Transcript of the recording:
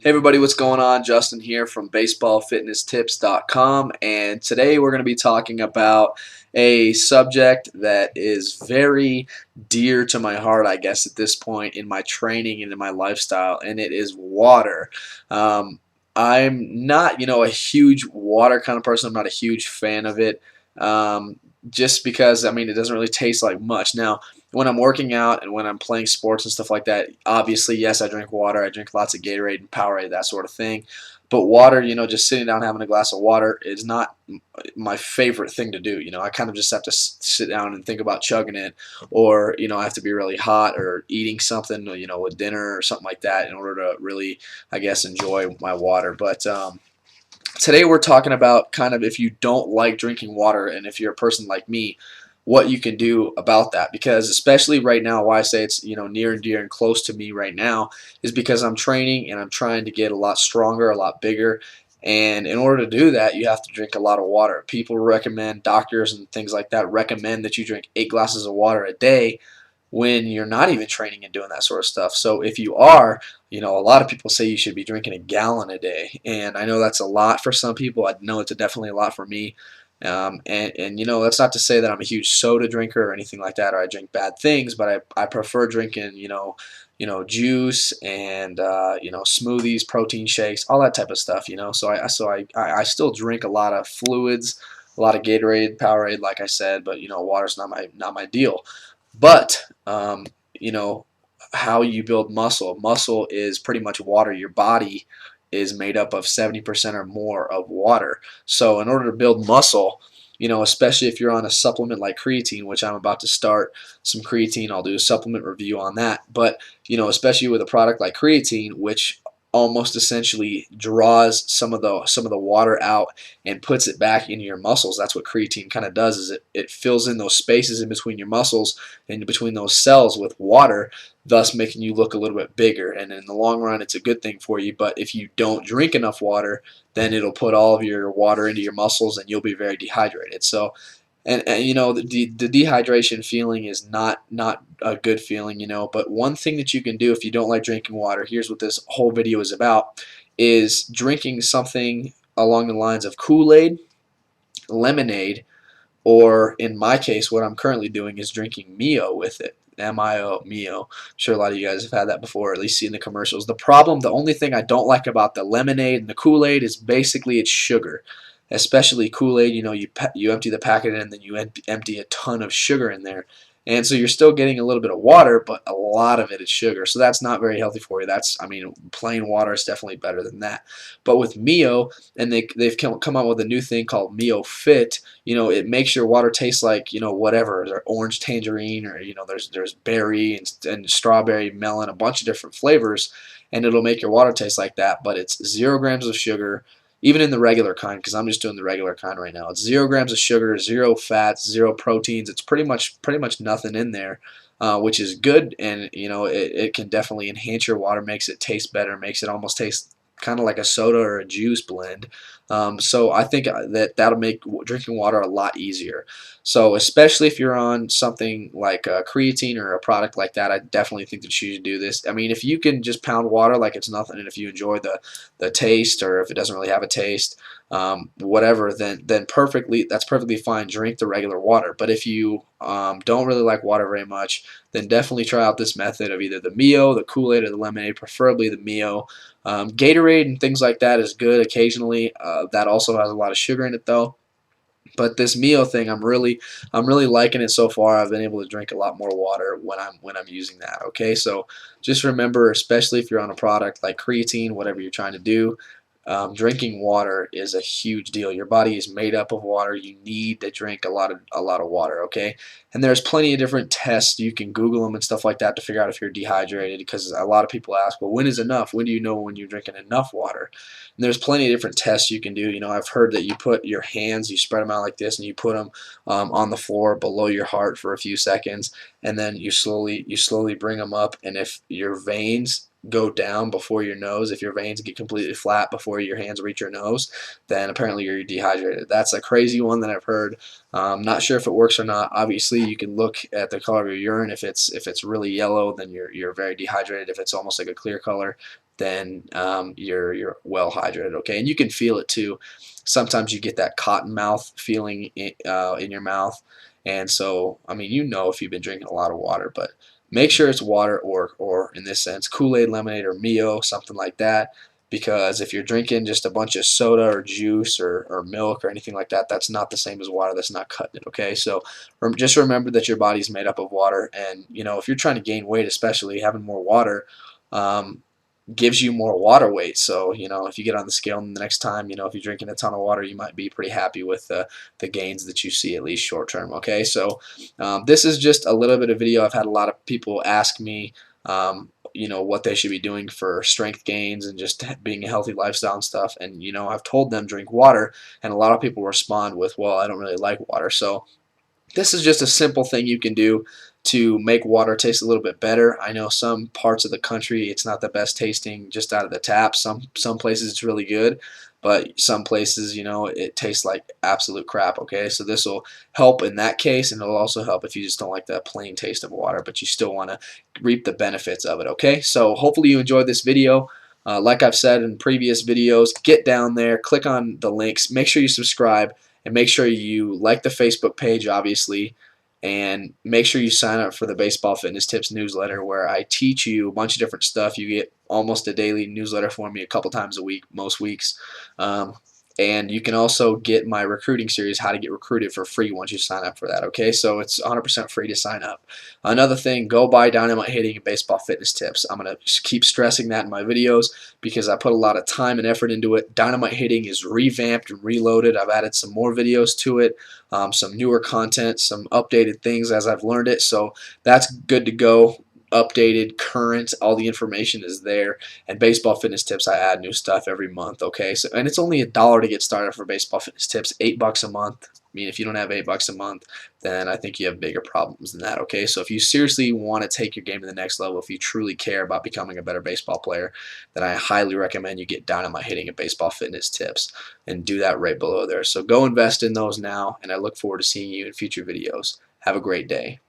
Hey everybody, what's going on? Justin here from baseballfitnesstips.com, and today we're going to be talking about a subject that is very dear to my heart, I guess, at this point in my training and in my lifestyle, and it is water. Um, I'm not, a huge water kind of person. I'm not a huge fan of it, just because, it doesn't really taste like much. Now, when I'm working out and when I'm playing sports and stuff like that, obviously, yes, I drink water. I drink lots of Gatorade and Powerade, that sort of thing. But water, just sitting down having a glass of water is not my favorite thing to do. I kind of just have to sit down and think about chugging it, or I have to be really hot or eating something, with dinner or something like that in order to really, I guess, enjoy my water. But today we're talking about kind of if you don't like drinking water and if you're a person like me, what you can do about that. Because especially right now, why I say it's near and dear and close to me right now is because I'm training and I'm trying to get a lot stronger, a lot bigger. And in order to do that, you have to drink a lot of water. People recommend, doctors and things like that recommend that you drink 8 glasses of water a day when you're not even training and doing that sort of stuff. So if you are, a lot of people say you should be drinking a gallon a day, and I know that's a lot for some people. I know it's definitely a lot for me. And that's not to say that I'm a huge soda drinker or anything like that, or I drink bad things, but I prefer drinking, juice and smoothies, protein shakes, all that type of stuff. So I still drink a lot of fluids, a lot of Gatorade, Powerade, like I said, but water's not my deal. But you know, how you build muscle. Muscle is pretty much water. Your body is made up of 70% or more of water. So in order to build muscle, especially if you're on a supplement like creatine, which I'm about to start some creatine, I'll do a supplement review on that. But especially with a product like creatine, which almost essentially draws some of the water out and puts it back into your muscles. That's what creatine kind of does, is it fills in those spaces in between your muscles and between those cells with water, thus making you look a little bit bigger. And in the long run, it's a good thing for you. But if you don't drink enough water, then it'll put all of your water into your muscles and you'll be very dehydrated. So, and the dehydration feeling is not a good feeling, but one thing that you can do if you don't like drinking water, here's what this whole video is about, is drinking something along the lines of Kool-Aid, lemonade, or in my case, what I'm currently doing is drinking Mio with it. M-I-O, Mio. I'm sure a lot of you guys have had that before, or at least seen the commercials. The only thing I don't like about the lemonade and the Kool-Aid is basically it's sugar. Especially Kool-Aid, you empty the packet and then you empty a ton of sugar in there. And so you're still getting a little bit of water, but a lot of it is sugar. So that's not very healthy for you. Plain water is definitely better than that. But with Mio, and they've come out with a new thing called Mio Fit, it makes your water taste like, whatever, or orange tangerine, or there's berry and strawberry, melon, a bunch of different flavors, and it'll make your water taste like that. But it's 0 grams of sugar, even in the regular kind, because I'm just doing the regular kind right now. It's 0 grams of sugar, zero fats, zero proteins. It's pretty much nothing in there. Which is good, and it can definitely enhance your water, makes it taste better, makes it almost taste kind of like a soda or a juice blend. So I think that'll make drinking water a lot easier. So especially if you're on something like creatine or a product like that, I definitely think that you should do this. If you can just pound water like it's nothing, and if you enjoy the taste, or if it doesn't really have a taste, whatever, then that's perfectly fine. Drink the regular water. But if you don't really like water very much, then definitely try out this method of either the Mio, the Kool-Aid, or the lemonade. Preferably the Mio. Gatorade and things like that is good occasionally. That also has a lot of sugar in it though. But this Mio thing, I'm really liking it so far. I've been able to drink a lot more water when I'm using that. Okay, so just remember, especially if you're on a product like creatine, whatever you're trying to do, drinking water is a huge deal. Your body is made up of water. You need to drink a lot of water. Okay, and there's plenty of different tests. You can Google them and stuff like that to figure out if you're dehydrated. Because a lot of people ask, well, when is enough? When do you know when you're drinking enough water? And there's plenty of different tests you can do. I've heard that you put your hands, you spread them out like this, and you put them on the floor below your heart for a few seconds, and then you slowly bring them up. And if your veins go down before your nose, if your veins get completely flat before your hands reach your nose, then apparently you're dehydrated. That's a crazy one that I've heard. Not sure if it works or not. Obviously, you can look at the color of your urine. If it's really yellow, then you're very dehydrated. If it's almost like a clear color, then you're well hydrated. Okay, and you can feel it too. Sometimes you get that cotton mouth feeling in your mouth, and so I mean, you know, if you've been drinking a lot of water, but make sure it's water, or in this sense, Kool-Aid, lemonade, or Mio, something like that. Because if you're drinking just a bunch of soda or juice or milk or anything like that, that's not the same as water. That's not cutting it. Okay, so just remember that your body's made up of water, and you know, if you're trying to gain weight, especially having more water, um, gives you more water weight. So, you know, if you get on the scale the next time, you know, if you're drinking a ton of water, you might be pretty happy with the gains that you see, at least short term. Okay, so this is just a little bit of video. I've had a lot of people ask me, you know, what they should be doing for strength gains and just being a healthy lifestyle and stuff. And, you know, I've told them drink water, and a lot of people respond with, well, I don't really like water. So, this is just a simple thing you can do to make water taste a little bit better. I know some parts of the country it's not the best tasting just out of the tap. Some places it's really good, but some places, you know, it tastes like absolute crap. Okay, so this will help in that case, and it'll also help if you just don't like the plain taste of water, but you still want to reap the benefits of it. Okay, so hopefully you enjoyed this video. Like I've said in previous videos, get down there, click on the links, make sure you subscribe, and make sure you like the Facebook page, obviously, and make sure you sign up for the Baseball Fitness Tips newsletter, where I teach you a bunch of different stuff. You get almost a daily newsletter from me a couple times a week, most weeks. Um, and you can also get my recruiting series, How to Get Recruited, for free once you sign up for that. Okay, so it's 100% free to sign up. Another thing, go buy Dynamite Hitting and Baseball Fitness Tips. I'm going to keep stressing that in my videos because I put a lot of time and effort into it. Dynamite Hitting is revamped and reloaded. I've added some more videos to it, some newer content, some updated things as I've learned it. So that's good to go. Updated, current, all the information is there. And Baseball Fitness Tips, I add new stuff every month. Okay, so and it's only $1 to get started for Baseball Fitness Tips, $8 a month. I mean, if you don't have $8 a month, then I think you have bigger problems than that. Okay, so if you seriously want to take your game to the next level, if you truly care about becoming a better baseball player, then I highly recommend you get Dynamite Hitting and Baseball Fitness Tips and do that right below there. So go invest in those now, and I look forward to seeing you in future videos. Have a great day.